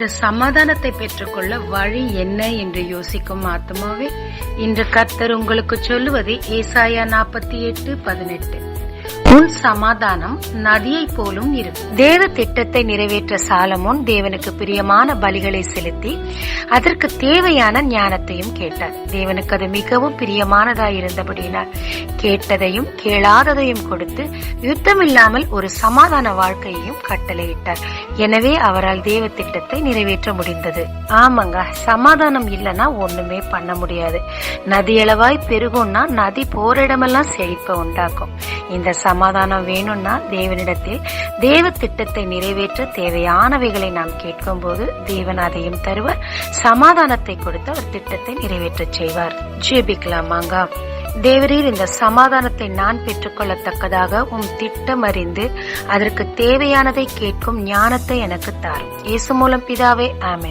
இந்த சமாதானத்தை பெற்றுக்கொள்ள வழி என்ன என்று யோசிக்கும் ஆத்மாவே, இன்று கர்த்தர் உங்களுக்கு சொல்லுவது ஏசாயா 48:18. உன் சமாதானம் நதியை போலும் இருக்கும். தேவ திட்டத்தை நிறைவேற்ற சாலமோன் தேவனுக்கு பிரியமான பலிகளை செலுத்தி அதற்கு தேவையான ஞானத்தையும் கேட்டார். தேவனுக்கு அது மிகவும் பிரியமானதாய் இருந்தபடியினால் கேட்டதையும் கேளாததையும் கொடுத்து யுத்தமில்லாமல் ஒரு சமாதான வாழ்க்கையையும் கட்டளையிட்டார். எனவே அவரால் தேவ திட்டத்தை நிறைவேற்ற முடிந்தது. ஆமாங்க, சமாதானம் இல்லைன்னா ஒண்ணுமே பண்ண முடியாது. நதியளவாய் பெருகும்னா நதி போற இடமெல்லாம் செழிப்பை உண்டாக்கும். இந்த சமாதானம் வேணும்னா தேவனிடத்தில் தேவ திட்டத்தை நிறைவேற்ற தேவையானவைகளை நாம் கேட்கும் போது தேவன் அதையும் தருவார். சமாதானத்தை கொடுத்து அவர் திட்டத்தை நிறைவேற்ற செய்வார். ஜெபிக்கலாமாங்க. தேவரீர், இந்த சமாதானத்தை நான் பெற்றுக்கொள்ளத்தக்கதாக திட்டம் அறிந்து அதற்கு தேவையானதை கேட்கும் ஞானத்தை எனக்கு தாரும். இயேசு மூலம் பிதாவே, ஆமென்.